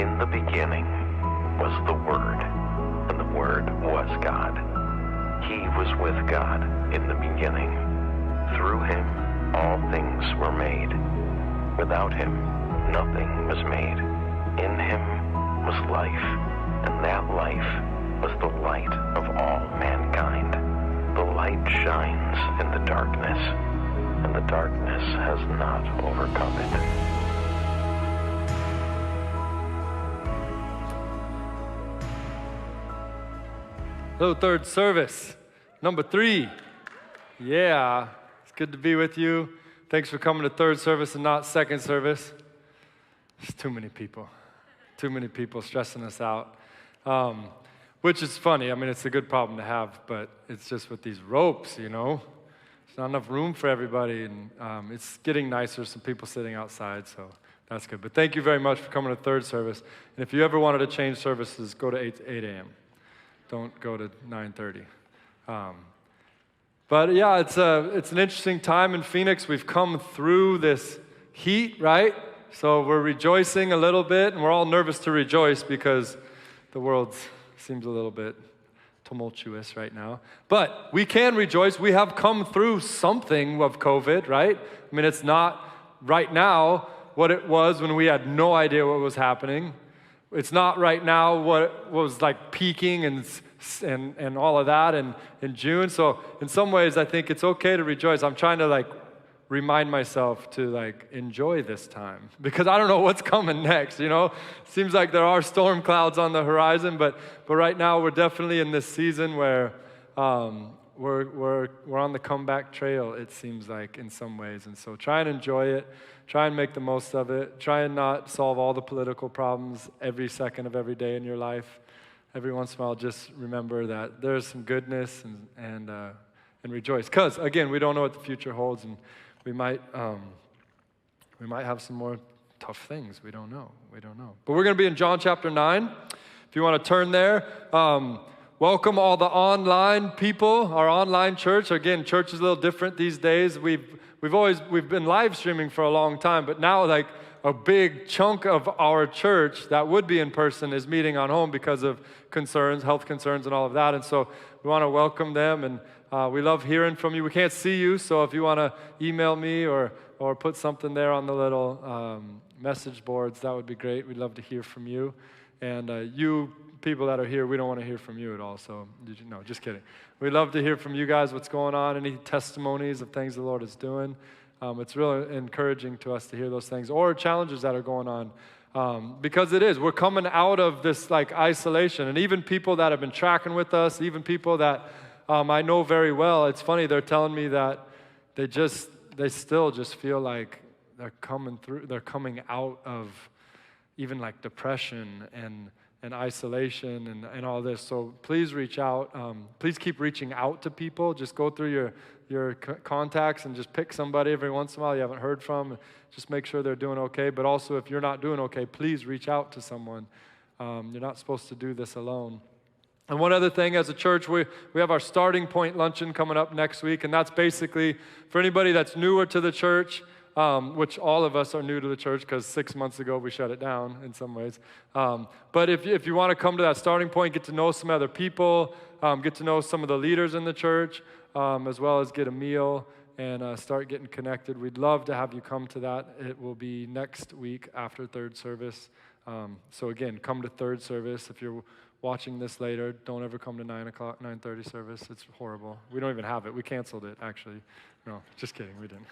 In the beginning was the Word, and the Word was God. He was with God in the beginning. Through him all things were made. Without him nothing was made. In him was life, and that life was the light of all mankind. The light shines in the darkness, and the darkness has not overcome it. Hello, third service, number 3. Yeah, it's good to be with you. Thanks for coming to third service and not second service. There's too many people stressing us out, which is funny. I mean, it's a good problem to have, but it's just with these ropes, you know. There's not enough room for everybody, and it's getting nicer, some people sitting outside, so that's good. But thank you very much for coming to third service. And if you ever wanted to change services, go to 8 a.m. Don't go to 9:30. But yeah, it's an interesting time in Phoenix. We've come through this heat, right? So we're rejoicing a little bit, and we're all nervous to rejoice because the world seems a little bit tumultuous right now. But we can rejoice. We have come through something of COVID, right? I mean, it's not right now what it was when we had no idea what was happening. It's not right now what was like peaking and all of that in June. So in some ways, I think it's okay to rejoice. I'm trying to like remind myself to like enjoy this time because I don't know what's coming next, you know? Seems like there are storm clouds on the horizon, but right now we're definitely in this season where we're on the comeback trail, it seems like, in some ways. And so try and enjoy it. Try and make the most of it. Try and not solve all the political problems every second of every day in your life. Every once in a while, just remember that there's some goodness and rejoice. Because, again, we don't know what the future holds, and we might have some more tough things. We don't know. But we're going to be in John chapter 9. If you want to turn there. Welcome all the online people, our online church. Again, church is a little different these days. We've been live streaming for a long time, but now like a big chunk of our church that would be in person is meeting on home because of concerns, health concerns and all of that. And so we want to welcome them, and we love hearing from you. We can't see you, so if you want to email me or put something there on the little message boards, that would be great. We'd love to hear from you. And you people that are here, we don't want to hear from you at all. So, no, just kidding. We'd love to hear from you guys what's going on, any testimonies of things the Lord is doing. It's really encouraging to us to hear those things or challenges that are going on. Because it is. We're coming out of this like isolation. And even people that have been tracking with us, even people that I know very well, it's funny, they're telling me that they still just feel like they're coming out of even like depression and isolation and all this. So please reach out. Please keep reaching out to people. Just go through your contacts and just pick somebody every once in a while you haven't heard from. Just make sure they're doing okay. But also, if you're not doing okay, please reach out to someone. You're not supposed to do this alone. And one other thing, as a church, we have our Starting Point Luncheon coming up next week, and that's basically for anybody that's newer to the church, which all of us are new to the church because 6 months ago we shut it down in some ways. But if you want to come to that starting point, get to know some other people, get to know some of the leaders in the church, as well as get a meal and start getting connected, we'd love to have you come to that. It will be next week after third service. So again, come to third service. If you're watching this later, don't ever come to 9:30 service. It's horrible. We don't even have it. We canceled it, actually. No, just kidding. We didn't.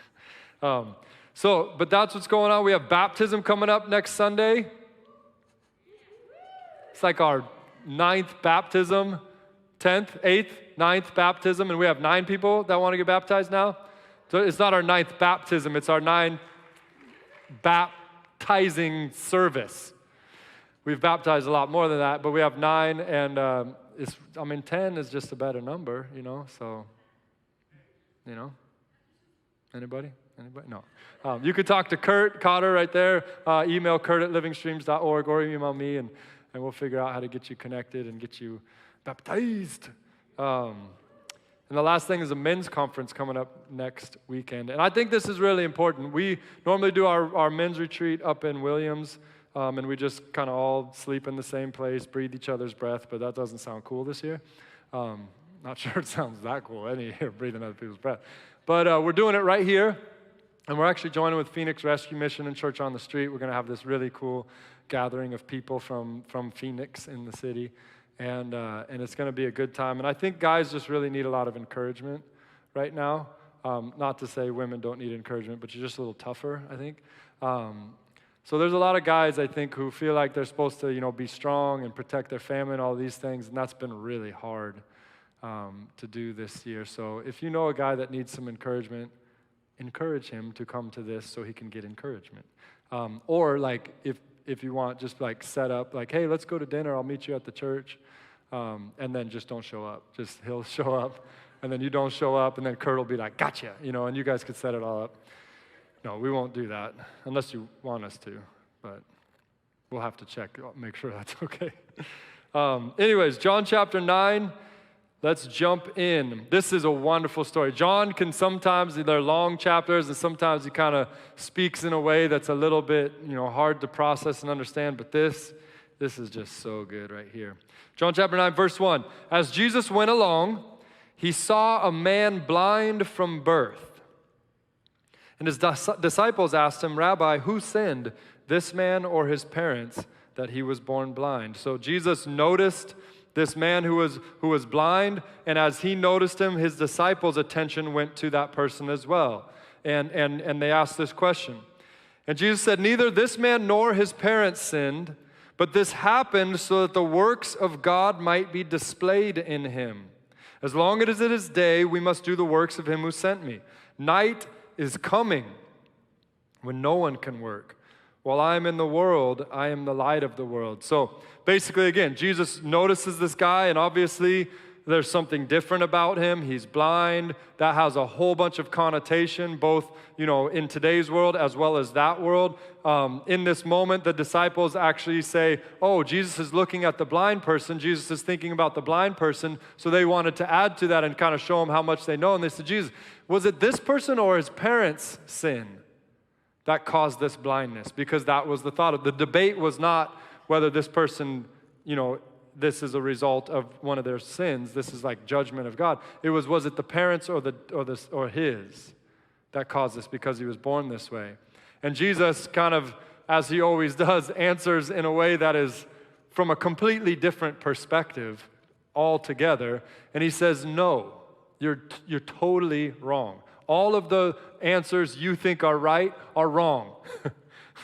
But that's what's going on. We have baptism coming up next Sunday. It's like our 9th baptism, 10th, 8th, 9th baptism, and we have 9 people that want to get baptized now. So it's not our 9th baptism, it's our 9th baptizing service. We've baptized a lot more than that, but we have 9, and 10 is just a better number, so, Anybody? No. You could talk to Kurt Cotter right there. Email kurt@livingstreams.org or email me, and we'll figure out how to get you connected and get you baptized. And the last thing is a men's conference coming up next weekend. And I think this is really important. We normally do our men's retreat up in Williams and we just kind of all sleep in the same place, breathe each other's breath, but that doesn't sound cool this year. Not sure it sounds that cool, any year, breathing other people's breath. But we're doing it right here, and we're actually joining with Phoenix Rescue Mission and Church on the Street. We're going to have this really cool gathering of people from Phoenix in the city, and it's going to be a good time. And I think guys just really need a lot of encouragement right now. Not to say women don't need encouragement, but you're just a little tougher, I think. So there's a lot of guys, I think, who feel like they're supposed to, be strong and protect their family and all these things, and that's been really hard to do this year. So if you know a guy that needs some encouragement, encourage him to come to this so he can get encouragement. Or like if you want, just like set up like, hey, let's go to dinner. I'll meet you at the church, and then just don't show up. Just he'll show up, and then you don't show up, and then Kurt will be like, gotcha, and you guys could set it all up. No, we won't do that unless you want us to, but we'll have to check, make sure that's okay. Anyways, John chapter 9, let's jump in. This is a wonderful story. John can sometimes, they're long chapters, and sometimes he kind of speaks in a way that's a little bit, hard to process and understand, but this is just so good right here. John chapter 9, verse 1. As Jesus went along, he saw a man blind from birth. And his disciples asked him, Rabbi, who sinned, this man or his parents, that he was born blind? So Jesus noticed this man who was blind, and as he noticed him, his disciples' attention went to that person as well. And they asked this question. And Jesus said, neither this man nor his parents sinned, but this happened so that the works of God might be displayed in him. As long as it is day, we must do the works of him who sent me. Night is coming when no one can work. While I am in the world, I am the light of the world. So basically, again, Jesus notices this guy, and obviously there's something different about him. He's blind. That has a whole bunch of connotation, both, in today's world as well as that world. In this moment, the disciples actually say, oh, Jesus is looking at the blind person. Jesus is thinking about the blind person. So they wanted to add to that and kind of show him how much they know. And they said, Jesus, was it this person or his parents' sin that caused this blindness? Because that was the thought of the debate was not whether this person, this is a result of one of their sins. This is like judgment of God. It was it the parents or his that caused this because he was born this way? And Jesus kind of, as he always does, answers in a way that is from a completely different perspective altogether. And he says, no, you're totally wrong. All of the answers you think are right are wrong,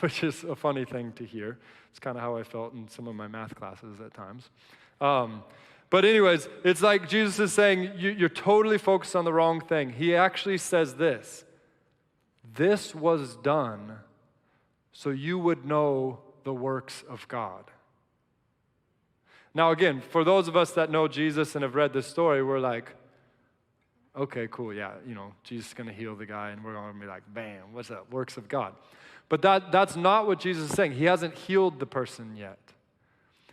which is a funny thing to hear. It's kind of how I felt in some of my math classes at times. But anyways, it's like Jesus is saying, you're totally focused on the wrong thing. He actually says this was done so you would know the works of God. Now again, for those of us that know Jesus and have read this story, we're like, okay, cool, yeah, Jesus is going to heal the guy, and we're going to be like, bam, what's that? Works of God. But that's not what Jesus is saying. He hasn't healed the person yet.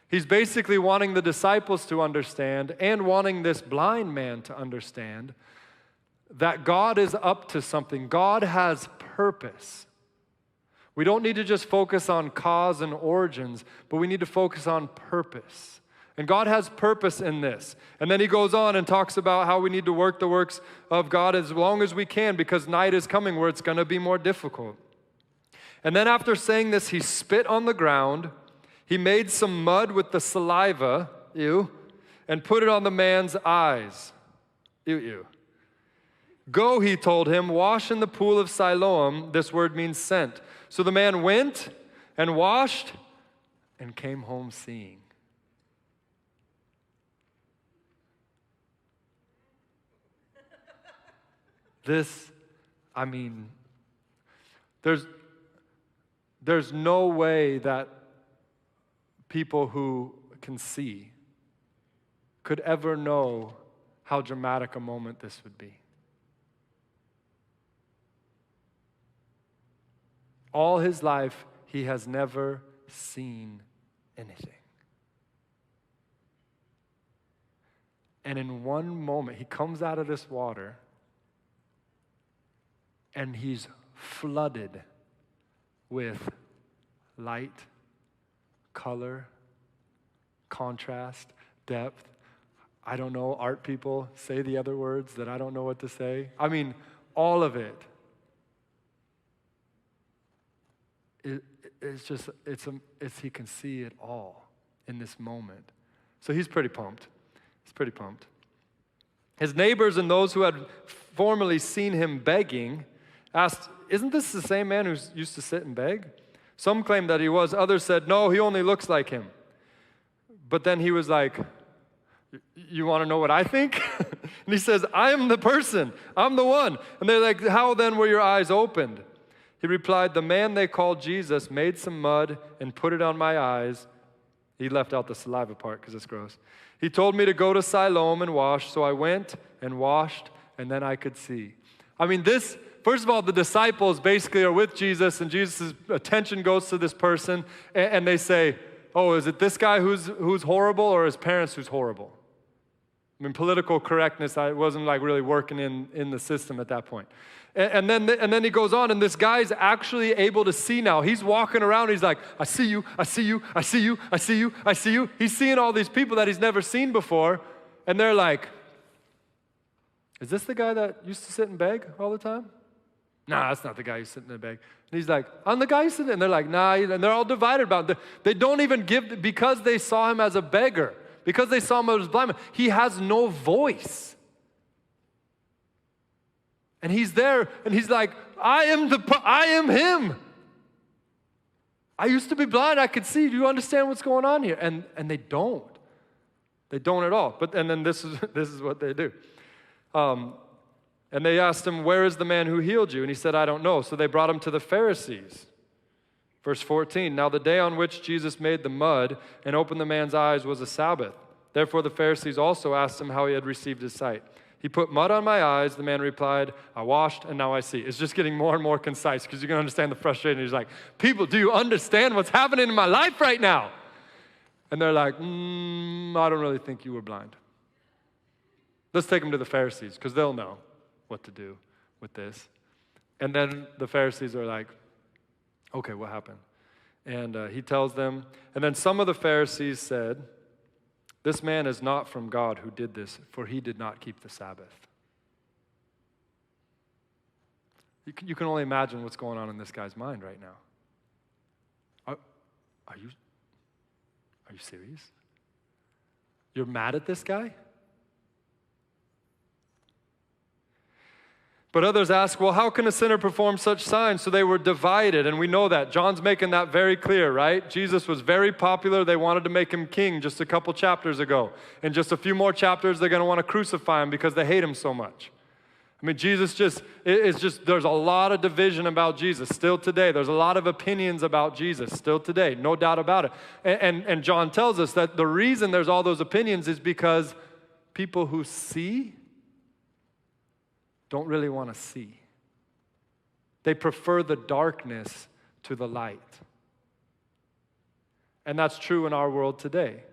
He's basically wanting the disciples to understand and wanting this blind man to understand that God is up to something. God has purpose. We don't need to just focus on cause and origins, but we need to focus on purpose. And God has purpose in this. And then he goes on and talks about how we need to work the works of God as long as we can, because night is coming where it's going to be more difficult. And then after saying this, he spit on the ground. He made some mud with the saliva, and put it on the man's eyes. Go, he told him, wash in the pool of Siloam. This word means sent. So the man went and washed and came home seeing. There's no way that people who can see could ever know how dramatic a moment this would be. All his life, he has never seen anything. And in one moment, he comes out of this water and he's flooded with light color, contrast, depth. I don't know, art people say the other words that I don't know what to say. I mean, all of it. He can see it all in this moment. So he's pretty pumped. He's pretty pumped. His neighbors and those who had formerly seen him begging asked, "Isn't this the same man who used to sit and beg?" Some claimed that he was. Others said, "No, he only looks like him." But then he was like, "You want to know what I think?" And he says, "I am the person. I'm the one." And they're like, "How then were your eyes opened?" He replied, "The man they called Jesus made some mud and put it on my eyes." He left out the saliva part because it's gross. "He told me to go to Siloam and wash, so I went and washed, and then I could see." I mean, first of all, the disciples basically are with Jesus, and Jesus' attention goes to this person, and they say, "Oh, is it this guy who's horrible, or his parents who's horrible?" I mean, political correctness, I wasn't like really working in the system at that point. And then he goes on, and this guy's actually able to see now. He's walking around, he's like, "I see you, I see you, I see you, I see you, I see you." He's seeing all these people that he's never seen before, and they're like, "Is this the guy that used to sit and beg all the time?" "Nah, that's not the guy who's sitting there beg." And he's like, "I'm the guy who's sitting there." And they're like, "Nah," and they're all divided about it. They don't even give, because they saw him as a beggar, because they saw him as a blind man, he has no voice. And he's there, and he's like, I am him. I used to be blind, I could see. Do you understand what's going on here?" And they don't. They don't at all. And then this is what they do. And they asked him, "Where is the man who healed you?" And he said, "I don't know." So they brought him to the Pharisees. Verse 14, "Now the day on which Jesus made the mud and opened the man's eyes was a Sabbath. Therefore the Pharisees also asked him how he had received his sight. 'He put mud on my eyes,' the man replied. 'I washed, and now I see.'" It's just getting more and more concise because you can understand the frustration. He's like, "People, do you understand what's happening in my life right now?" And they're like, "I don't really think you were blind. Let's take him to the Pharisees because they'll know what to do with this." And then the Pharisees are like, "Okay, what happened?" And he tells them. And then some of the Pharisees said, "This man is not from God who did this, for he did not keep the Sabbath." You can only imagine what's going on in this guy's mind right now. Are you serious? You're mad at this guy? But others ask, "Well, how can a sinner perform such signs?" So they were divided, and we know that. John's making that very clear, right? Jesus was very popular. They wanted to make him king just a couple chapters ago. In just a few more chapters, they're going to want to crucify him because they hate him so much. I mean, there's a lot of division about Jesus still today. There's a lot of opinions about Jesus still today, no doubt about it. And John tells us that the reason there's all those opinions is because people who see don't really want to see. They prefer the darkness to the light. And that's true in our world today.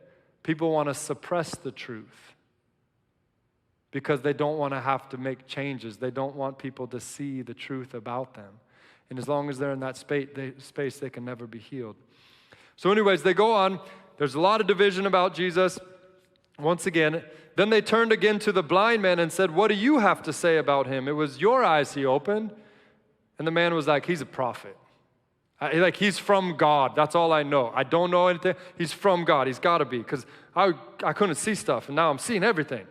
People want to suppress the truth because they don't want to have to make changes. They don't want people to see the truth about them. And as long as they're in that space, they can never be healed. So anyways, they go on. There's a lot of division about Jesus. Once again, then they turned again to the blind man and said, "What do you have to say about him? It was your eyes he opened." And the man was like, "He's a prophet. He's from God. That's all I know. I don't know anything. He's from God. He's got to be, because I couldn't see stuff, and now I'm seeing everything."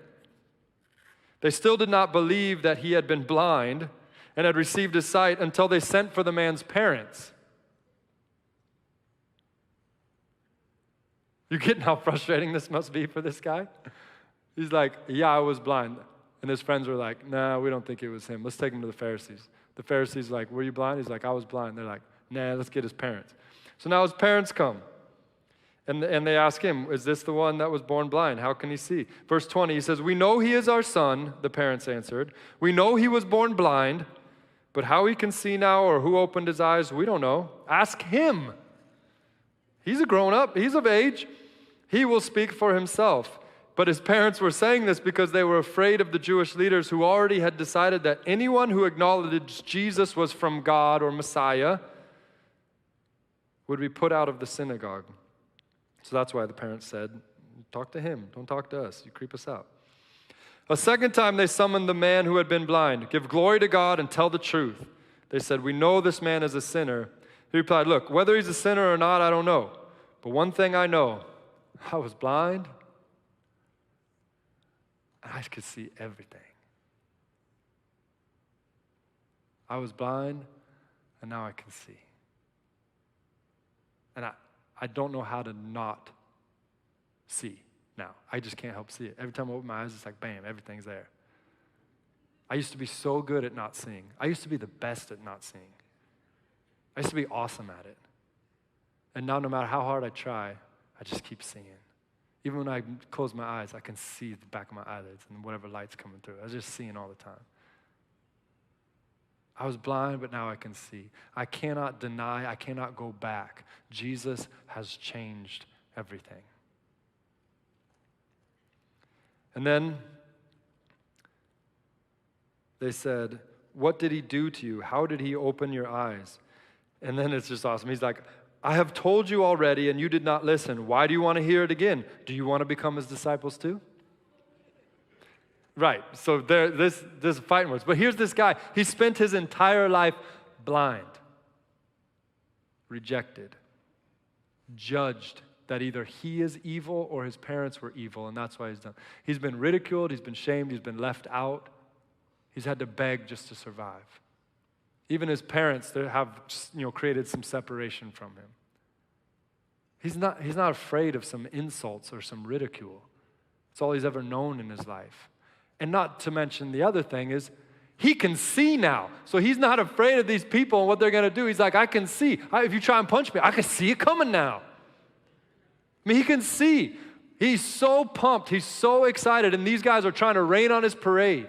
They still did not believe that he had been blind and had received his sight until they sent for the man's parents. You getting how frustrating this must be for this guy? He's like, "Yeah, I was blind." And his friends were like, "Nah, we don't think it was him. Let's take him to the Pharisees." The Pharisees are like, "Were you blind?" He's like, "I was blind." They're like, "Nah, let's get his parents." So now his parents come. And they ask him, "Is this the one that was born blind? How can he see?" Verse 20, he says, "We know he is our son," the parents answered. "We know he was born blind, but how he can see now or who opened his eyes, we don't know. Ask him. He's a grown-up. He's of age. He will speak for himself." But his parents were saying this because they were afraid of the Jewish leaders who already had decided that anyone who acknowledged Jesus was from God or Messiah would be put out of the synagogue. So that's why the parents said, talk to him, don't talk to us, you creep us out. A second time they summoned the man who had been blind. Give glory to God and tell the truth. They said, we know this man is a sinner. He replied, look, whether he's a sinner or not, I don't know. But one thing I know, I was blind, and I could see everything. I was blind, and now I can see. And I don't know how to not see now. I just can't help see it. Every time I open my eyes, it's like, bam, everything's there. I used to be so good at not seeing. I used to be the best at not seeing. I used to be awesome at it. And now no matter how hard I try, I just keep seeing. Even when I close my eyes, I can see the back of my eyelids and whatever light's coming through. I was just seeing all the time. I was blind, but now I can see. I cannot deny, I cannot go back. Jesus has changed everything. And then they said, what did he do to you? How did he open your eyes? And then it's just awesome. He's like, I have told you already and you did not listen. Why do you want to hear it again? Do you want to become his disciples too? Right, so this is fighting words. But here's this guy. He spent his entire life blind, rejected, judged that either he is evil or his parents were evil, and that's why he's done. He's been ridiculed, he's been shamed, he's been left out. He's had to beg just to survive. Even his parents have created some separation from him. He's not afraid of some insults or some ridicule. It's all he's ever known in his life. And not to mention the other thing is, he can see now. So he's not afraid of these people and what they're going to do. He's like, I can see. If you try and punch me, I can see it coming now. I mean, he can see. He's so pumped. He's so excited. And these guys are trying to rain on his parade.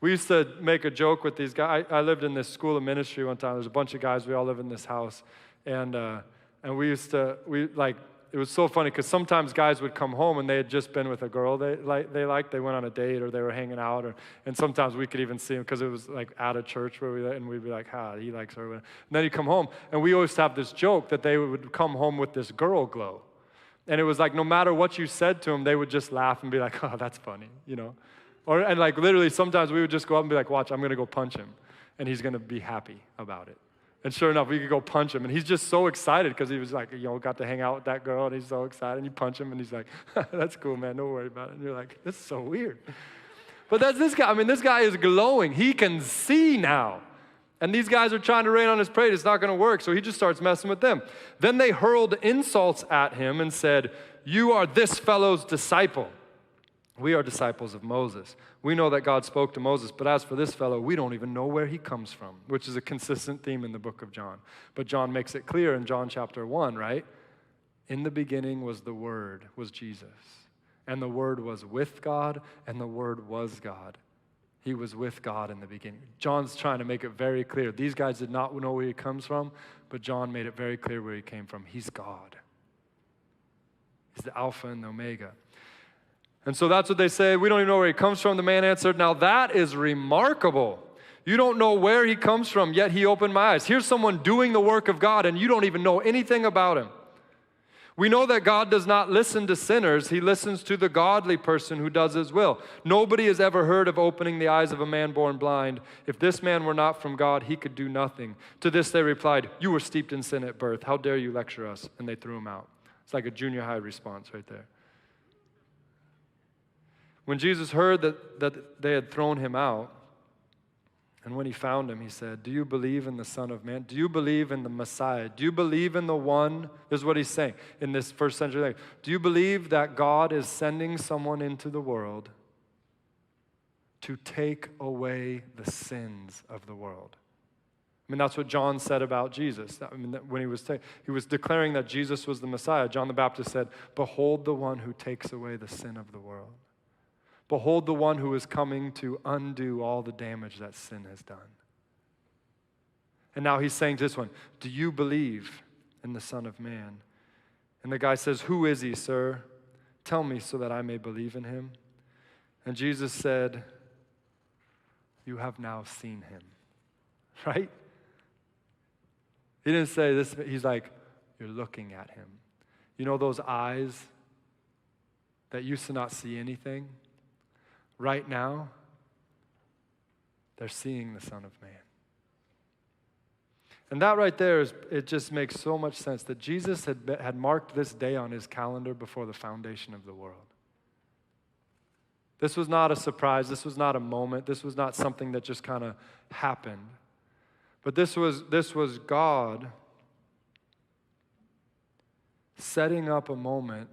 We used to make a joke with these guys. I lived in this school of ministry one time. There's a bunch of guys. We all live in this house. And it was so funny because sometimes guys would come home and they had just been with a girl they liked. They went on a date or they were hanging out. And sometimes we could even see them because it was like at a church and we'd be like, he likes her. And then he'd come home. And we always have this joke that they would come home with this girl glow. And it was like no matter what you said to them, they would just laugh and be like, oh, that's funny, And like literally sometimes we would just go up and be like, watch, I'm going to go punch him. And he's going to be happy about it. And sure enough, we could go punch him. And he's just so excited because he was like, got to hang out with that girl. And he's so excited. And you punch him and he's like, that's cool, man. Don't worry about it. And you're like, this is so weird. But that's this guy. I mean, this guy is glowing. He can see now. And these guys are trying to rain on his parade. It's not going to work. So he just starts messing with them. Then they hurled insults at him and said, you are this fellow's disciple. We are disciples of Moses. We know that God spoke to Moses, but as for this fellow, we don't even know where he comes from, which is a consistent theme in the book of John. But John makes it clear in John chapter 1, right? In the beginning was the Word, was Jesus. And the Word was with God, and the Word was God. He was with God in the beginning. John's trying to make it very clear. These guys did not know where he comes from, but John made it very clear where he came from. He's God. He's the Alpha and the Omega. And so that's what they say. We don't even know where he comes from. The man answered, now that is remarkable. You don't know where he comes from, yet he opened my eyes. Here's someone doing the work of God, and you don't even know anything about him. We know that God does not listen to sinners. He listens to the godly person who does his will. Nobody has ever heard of opening the eyes of a man born blind. If this man were not from God, he could do nothing. To this they replied, you were steeped in sin at birth. How dare you lecture us? And they threw him out. It's like a junior high response right there. When Jesus heard that they had thrown him out, and when he found him, he said, do you believe in the Son of Man? Do you believe in the Messiah? Do you believe in the one? This is what he's saying in this first century language. Do you believe that God is sending someone into the world to take away the sins of the world? I mean, that's what John said about Jesus. I mean, when he was declaring that Jesus was the Messiah. John the Baptist said, behold the one who takes away the sin of the world. Behold the one who is coming to undo all the damage that sin has done. And now he's saying to this one, do you believe in the Son of Man? And the guy says, who is he, sir? Tell me so that I may believe in him. And Jesus said, you have now seen him. Right? He didn't say this. He's like, you're looking at him. You know those eyes that used to not see anything? Right now, they're seeing the Son of Man. And that right there, it just makes so much sense that Jesus had marked this day on his calendar before the foundation of the world. This was not a surprise. This was not a moment. This was not something that just kind of happened. But this was God setting up a moment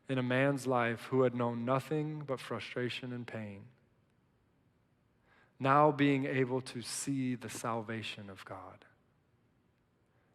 in a man's life who had known nothing but frustration and pain, now being able to see the salvation of God.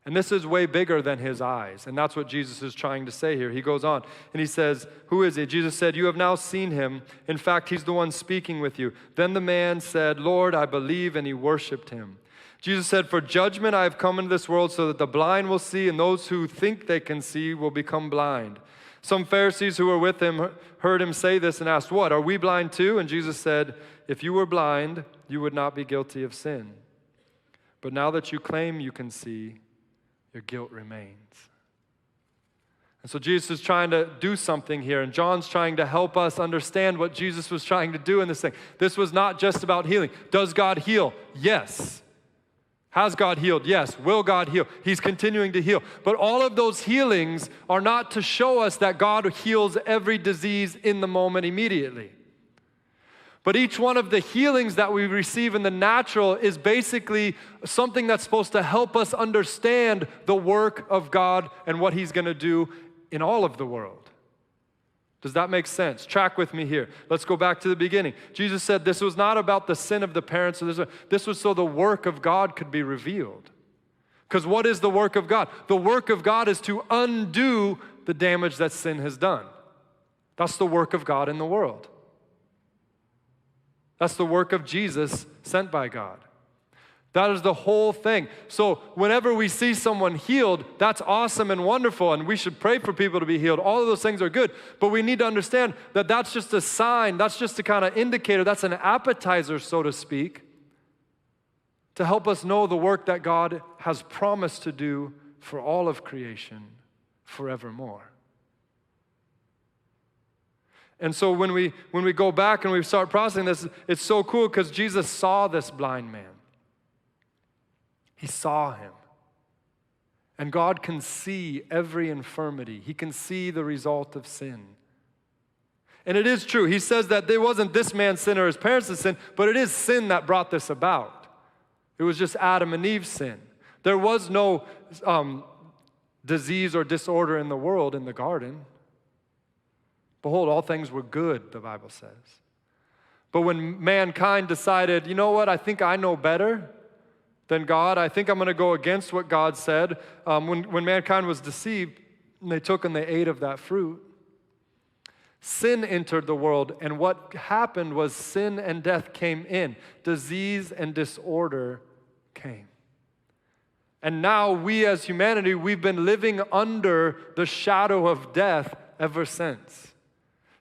And this is way bigger than his eyes. And that's what Jesus is trying to say here. He goes on and he says, who is he? Jesus said, you have now seen him. In fact, he's the one speaking with you. Then the man said, Lord, I believe, and he worshiped him. Jesus said, for judgment I have come into this world so that the blind will see, and those who think they can see will become blind. Some Pharisees who were with him heard him say this and asked, what, are we blind too? And Jesus said, if you were blind, you would not be guilty of sin. But now that you claim you can see, your guilt remains. And so Jesus is trying to do something here, and John's trying to help us understand what Jesus was trying to do in this thing. This was not just about healing. Does God heal? Yes. Has God healed? Yes. Will God heal? He's continuing to heal. But all of those healings are not to show us that God heals every disease in the moment immediately. But each one of the healings that we receive in the natural is basically something that's supposed to help us understand the work of God and what he's going to do in all of the world. Does that make sense? Track with me here. Let's go back to the beginning. Jesus said this was not about the sin of the parents. This was so the work of God could be revealed. Because what is the work of God? The work of God is to undo the damage that sin has done. That's the work of God in the world. That's the work of Jesus sent by God. That is the whole thing. So whenever we see someone healed, that's awesome and wonderful, and we should pray for people to be healed. All of those things are good, but we need to understand that that's just a sign, that's just a kind of indicator, that's an appetizer, so to speak, to help us know the work that God has promised to do for all of creation forevermore. And so when we go back and we start processing this, it's so cool because Jesus saw this blind man. He saw him. And God can see every infirmity. He can see the result of sin. And it is true. He says that there wasn't this man's sin or his parents' sin, but it is sin that brought this about. It was just Adam and Eve's sin. There was no disease or disorder in the world in the garden. Behold, all things were good, the Bible says. But when mankind decided, you know what, I think I know better than God, I think I'm going to go against what God said. When mankind was deceived, and they took and they ate of that fruit, sin entered the world, and what happened was sin and death came in. Disease and disorder came. And now we as humanity, we've been living under the shadow of death ever since.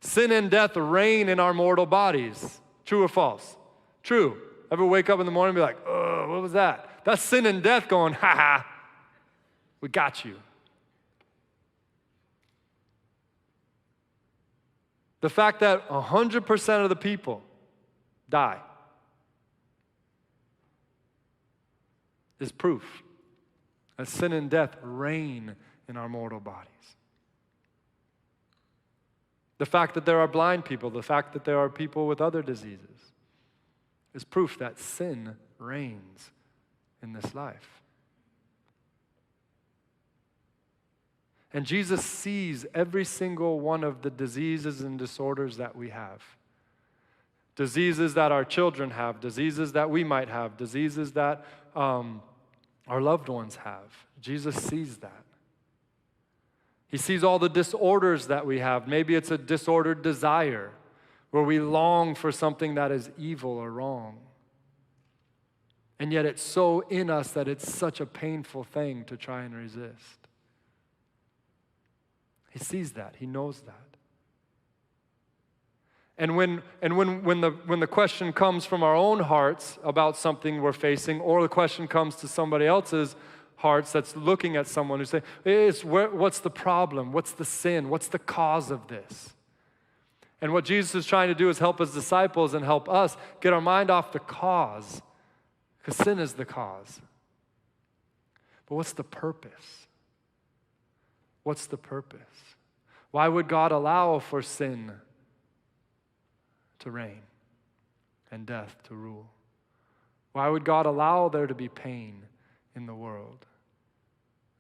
Sin and death reign in our mortal bodies. True or false? True. Ever wake up in the morning and be like, oh, what was that? That's sin and death going, ha ha, we got you. The fact that 100% of the people die is proof that sin and death reign in our mortal bodies. The fact that there are blind people, the fact that there are people with other diseases is proof that sin reigns in this life. And Jesus sees every single one of the diseases and disorders that we have. Diseases that our children have, diseases that we might have, diseases that our loved ones have. Jesus sees that. He sees all the disorders that we have. Maybe it's a disordered desire where we long for something that is evil or wrong. And yet it's so in us that it's such a painful thing to try and resist. He sees that. He knows that. And when the question comes from our own hearts about something we're facing, or the question comes to somebody else's, hearts that's looking at someone who's saying, what's the problem? What's the sin? What's the cause of this? And what Jesus is trying to do is help his disciples and help us get our mind off the cause, because sin is the cause. But what's the purpose? What's the purpose? Why would God allow for sin to reign and death to rule? Why would God allow there to be pain in the world?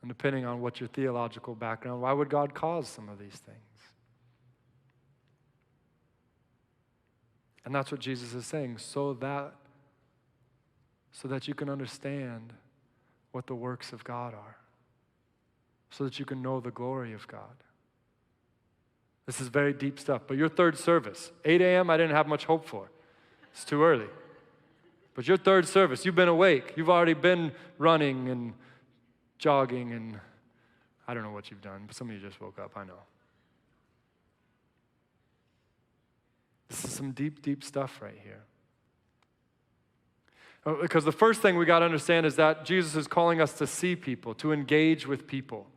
And depending on what your theological background, why would God cause some of these things? And that's what Jesus is saying, so that you can understand what the works of God are, so that you can know the glory of God. This is very deep stuff. But your third service, 8 a.m., I didn't have much hope for. It's too early. But your third service, you've been awake. You've already been running and jogging, and I don't know what you've done, but some of you just woke up, I know. This is some deep, deep stuff right here. Because the first thing we got to understand is that Jesus is calling us to see people, to engage with people.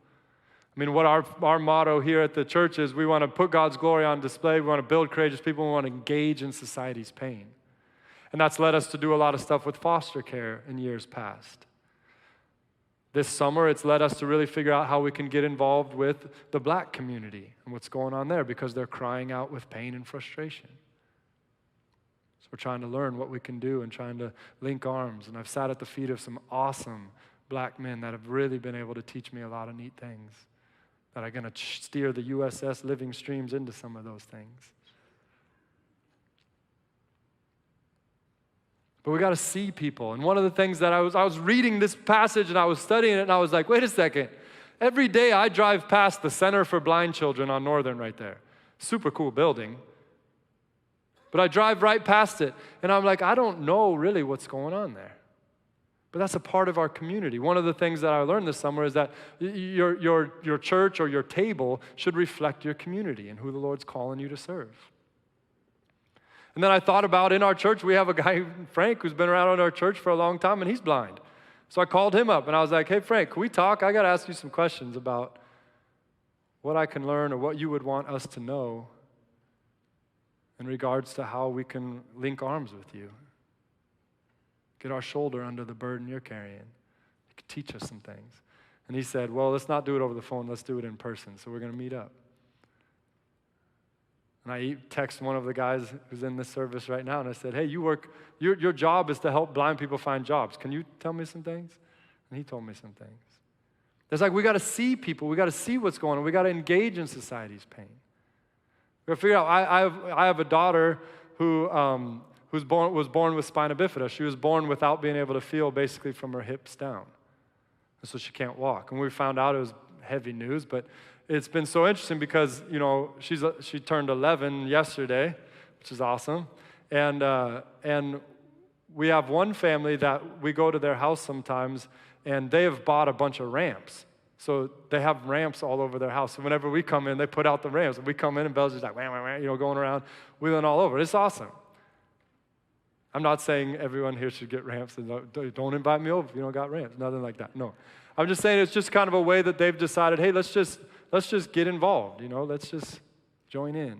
I mean, what our motto here at the church is, we want to put God's glory on display, we want to build courageous people, we want to engage in society's pain. And that's led us to do a lot of stuff with foster care in years past. This summer, it's led us to really figure out how we can get involved with the Black community and what's going on there, because they're crying out with pain and frustration. So we're trying to learn what we can do and trying to link arms. And I've sat at the feet of some awesome Black men that have really been able to teach me a lot of neat things, that are going to steer the USS Living Streams into some of those things. But we got to see people. And one of the things that I was reading this passage and I was studying it, and I was like, wait a second. Every day I drive past the Center for Blind Children on Northern right there. Super cool building. But I drive right past it, and I'm like, I don't know really what's going on there. But that's a part of our community. One of the things that I learned this summer is that your church or your table should reflect your community and who the Lord's calling you to serve. And then I thought about, in our church, we have a guy, Frank, who's been around in our church for a long time, and he's blind. So I called him up, and I was like, hey, Frank, can we talk? I got to ask you some questions about what I can learn or what you would want us to know in regards to how we can link arms with you. Get our shoulder under the burden you're carrying. You could teach us some things. And he said, well, let's not do it over the phone. Let's do it in person. So we're going to meet up. And I text one of the guys who's in this service right now, and I said, hey, your job is to help blind people find jobs. Can you tell me some things? And he told me some things. It's like we got to see people. We got to see what's going on. We got to engage in society's pain. We got to figure out, I have a daughter who was born with spina bifida. She was born without being able to feel basically from her hips down. And so she can't walk. And we found out it was heavy news, but it's been so interesting because, she turned 11 yesterday, which is awesome. And we have one family that we go to their house sometimes, and they have bought a bunch of ramps. So they have ramps all over their house. So whenever we come in, they put out the ramps. And we come in, and Belle's just like, wah, wah, wah, going around, wheeling all over. It's awesome. I'm not saying everyone here should get ramps, and don't invite me over if you don't got ramps. Nothing like that. No. I'm just saying it's just kind of a way that they've decided, hey, let's just get involved, let's just join in.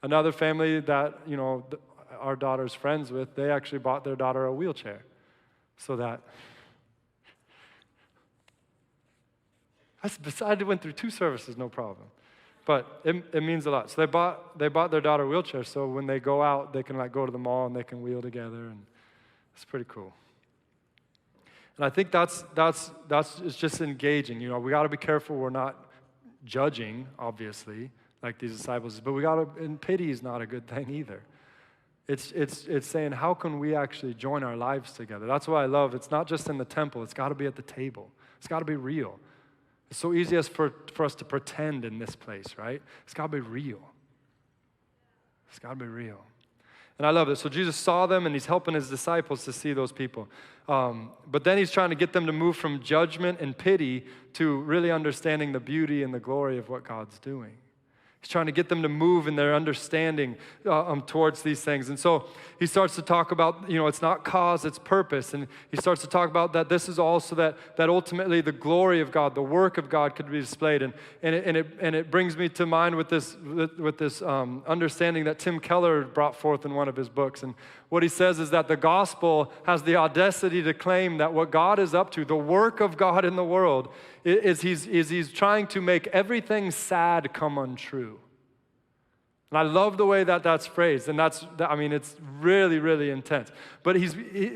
Another family that, our daughter's friends with, they actually bought their daughter a wheelchair so that, I went through 2 services, no problem. But it means a lot. So they bought their daughter a wheelchair, so when they go out, they can go to the mall and they can wheel together, and it's pretty cool. And I think that's it's just engaging. We got to be careful we're not judging, obviously, like these disciples, but and pity is not a good thing either. It's saying, how can we actually join our lives together? That's what I love. It's not just in the temple. It's got to be at the table. It's got to be real. It's so easy for us to pretend in this place, right? It's got to be real. It's got to be real. And I love it. So Jesus saw them, and he's helping his disciples to see those people. But then he's trying to get them to move from judgment and pity to really understanding the beauty and the glory of what God's doing. He's trying to get them to move in their understanding towards these things. And so he starts to talk about, it's not cause, it's purpose. And he starts to talk about that this is also that ultimately the glory of God, the work of God could be displayed. And it brings me to mind with this understanding that Tim Keller brought forth in one of his books. And what he says is that the gospel has the audacity to claim that what God is up to, the work of God in the world, is he's trying to make everything sad come untrue. And I love the way that that's phrased, and it's really, really intense. But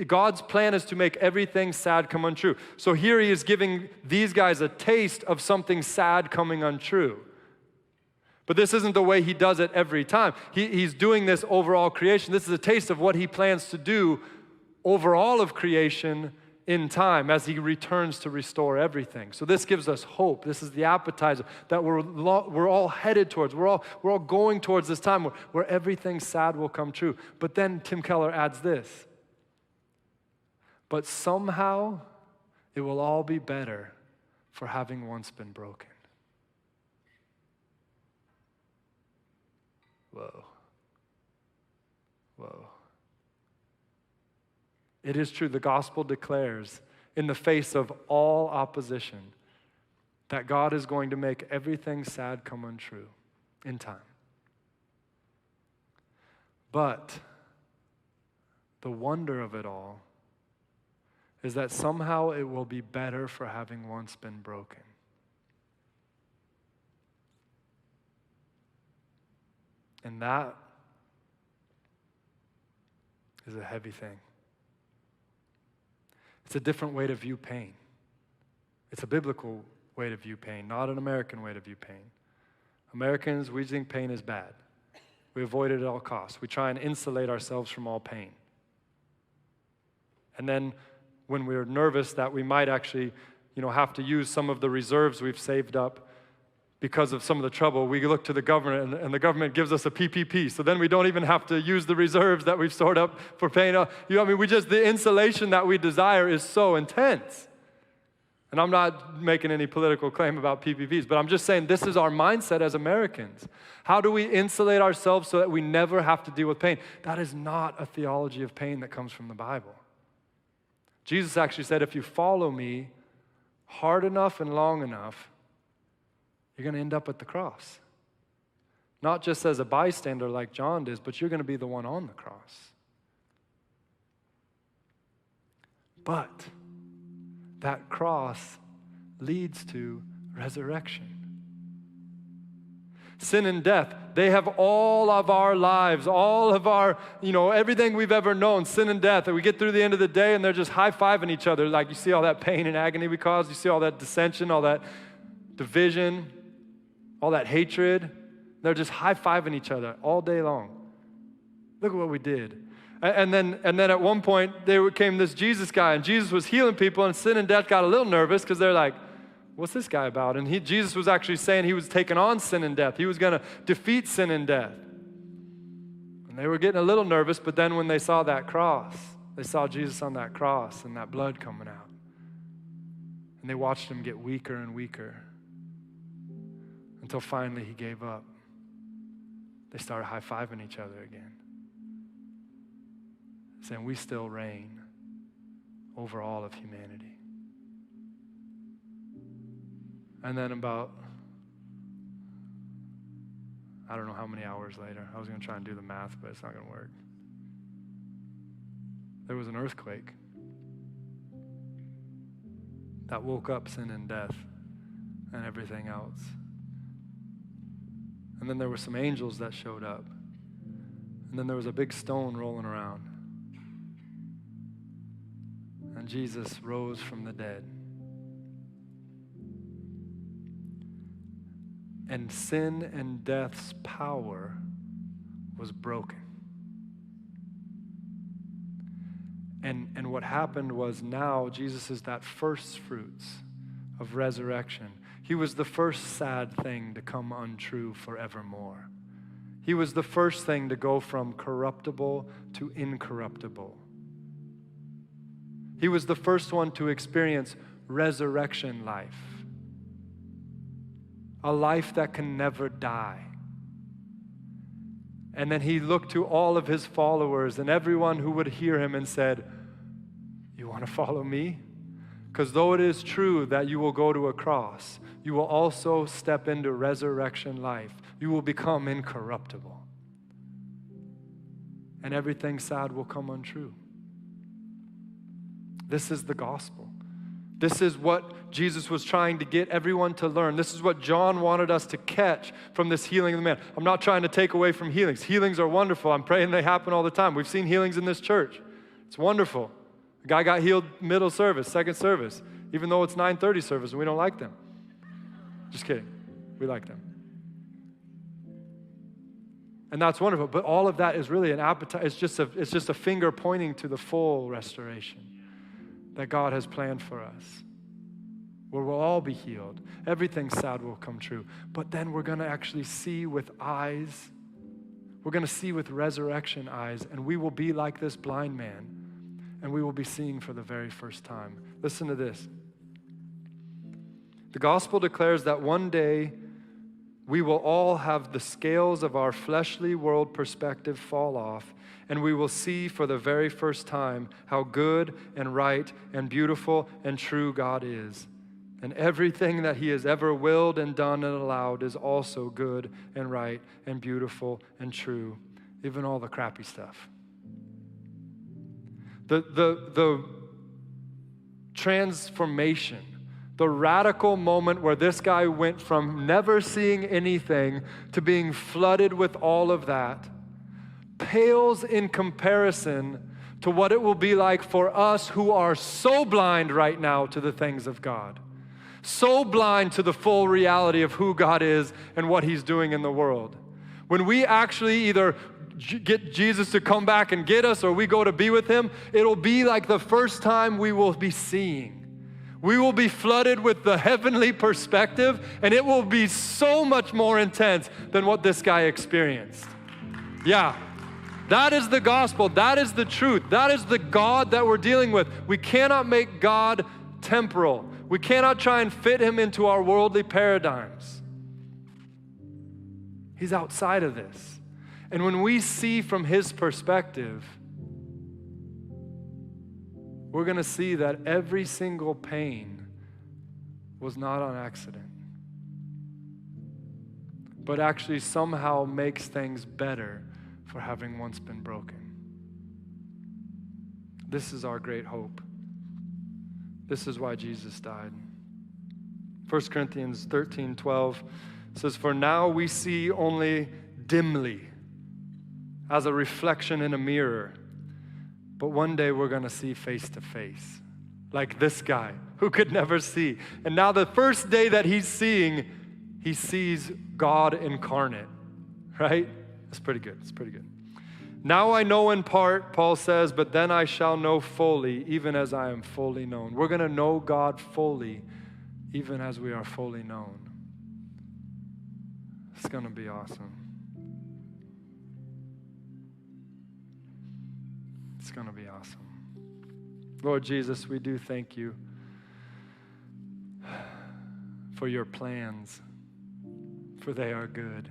God's plan is to make everything sad come untrue. So here he is giving these guys a taste of something sad coming untrue. But this isn't the way he does it every time. He's doing this over all creation. This is a taste of what he plans to do over all of creation in time as he returns to restore everything. So this gives us hope. This is the appetizer that we're all headed towards. We're all going towards this time where everything sad will come true. But then Tim Keller adds this. But somehow it will all be better for having once been broken. Whoa. It is true, the gospel declares in the face of all opposition that God is going to make everything sad come untrue in time. But the wonder of it all is that somehow it will be better for having once been broken. And that is a heavy thing. It's a different way to view pain. It's a biblical way to view pain, not an American way to view pain. Americans, we think pain is bad. We avoid it at all costs. We try and insulate ourselves from all pain. And then when we're nervous that we might actually, have to use some of the reserves we've saved up because of some of the trouble, we look to the government, and the government gives us a PPP. So then we don't even have to use the reserves that we've stored up for paying. The insulation that we desire is so intense. And I'm not making any political claim about PPPs, but I'm just saying this is our mindset as Americans. How do we insulate ourselves so that we never have to deal with pain? That is not a theology of pain that comes from the Bible. Jesus actually said, if you follow me hard enough and long enough, you're going to end up at the cross. Not just as a bystander like John does, but you're going to be the one on the cross. But that cross leads to resurrection. Sin and death, they have all of our lives, all of our, everything we've ever known, sin and death. And we get through the end of the day and they're just high-fiving each other. Like you see all that pain and agony we cause. You see all that dissension, all that division, all that hatred. They're just high-fiving each other all day long. Look at what we did. And then at one point, there came this Jesus guy, and Jesus was healing people, and sin and death got a little nervous because they're like, what's this guy about? And Jesus was actually saying he was taking on sin and death. He was going to defeat sin and death. And they were getting a little nervous, but then when they saw that cross, they saw Jesus on that cross and that blood coming out. And they watched him get weaker and weaker until finally he gave up. They started high-fiving each other again, saying, we still reign over all of humanity. And then about, I don't know how many hours later, I was going to try and do the math, but it's not going to work. There was an earthquake that woke up sin and death and everything else. And then there were some angels that showed up. And then there was a big stone rolling around. And Jesus rose from the dead. And sin and death's power was broken. And what happened was now Jesus is that first fruits of resurrection. He was the first sad thing to come untrue forevermore. He was the first thing to go from corruptible to incorruptible. He was the first one to experience resurrection life. A life that can never die. And then he looked to all of his followers and everyone who would hear him and said, you want to follow me? Because though it is true that you will go to a cross, you will also step into resurrection life. You will become incorruptible. And everything sad will come untrue. This is the gospel. This is what Jesus was trying to get everyone to learn. This is what John wanted us to catch from this healing of the man. I'm not trying to take away from healings. Healings are wonderful. I'm praying they happen all the time. We've seen healings in this church. It's wonderful. A guy got healed middle service, second service, even though it's 9:30 service and we don't like them. Just kidding. We like them. And that's wonderful. But all of that is really an appetite. It's just a finger pointing to the full restoration that God has planned for us, where we'll all be healed. Everything sad will come true. But then we're going to actually see with eyes. We're going to see with resurrection eyes, and we will be like this blind man, and we will be seeing for the very first time. Listen to this. The gospel declares that one day we will all have the scales of our fleshly world perspective fall off, and we will see for the very first time how good and right and beautiful and true God is. And everything that he has ever willed and done and allowed is also good and right and beautiful and true, even all the crappy stuff. The transformation, the radical moment where this guy went from never seeing anything to being flooded with all of that pales in comparison to what it will be like for us who are so blind right now to the things of God, so blind to the full reality of who God is and what he's doing in the world. When we actually either get Jesus to come back and get us or we go to be with him, it'll be like the first time we will be seeing. We will be flooded with the heavenly perspective, and it will be so much more intense than what this guy experienced. Yeah, that is the gospel. That is the truth. That is the God that we're dealing with. We cannot make God temporal. We cannot try and fit him into our worldly paradigms. He's outside of this. And when we see from his perspective, we're going to see that every single pain was not on accident, but actually somehow makes things better for having once been broken. This is our great hope. This is why Jesus died. 1 Corinthians 13:12 says, "For now we see only dimly, as a reflection in a mirror. But one day we're going to see face to face, like this guy who could never see. And now the first day that he's seeing, he sees God incarnate, right? That's pretty good. It's pretty good. Now I know in part, Paul says, but then I shall know fully, even as I am fully known. We're going to know God fully, even as we are fully known. It's going to be awesome. It's going to be awesome. Lord Jesus, we do thank you for your plans, for they are good.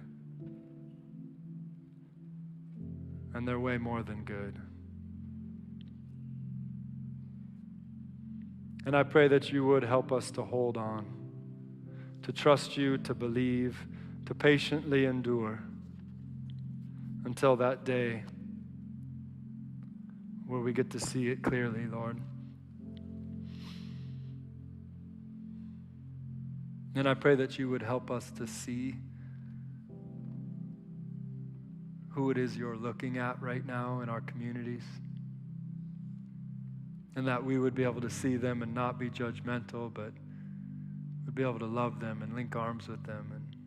And they're way more than good. And I pray that you would help us to hold on, to trust you, to believe, to patiently endure until that day where we get to see it clearly, Lord. And I pray that you would help us to see who it is you're looking at right now in our communities, and that we would be able to see them and not be judgmental, but we'd be able to love them and link arms with them. And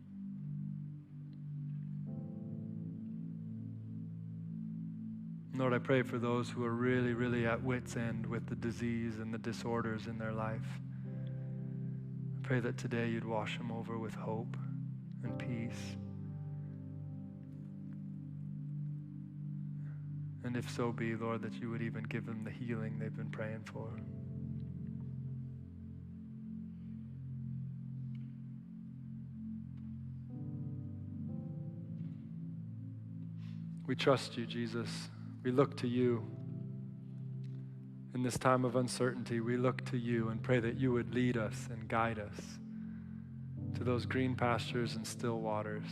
Lord, I pray for those who are really, really at wit's end with the disease and the disorders in their life. I pray that today you'd wash them over with hope and peace. And if so be, Lord, that you would even give them the healing they've been praying for. We trust you, Jesus. We look to you. In this time of uncertainty, we look to you and pray that you would lead us and guide us to those green pastures and still waters.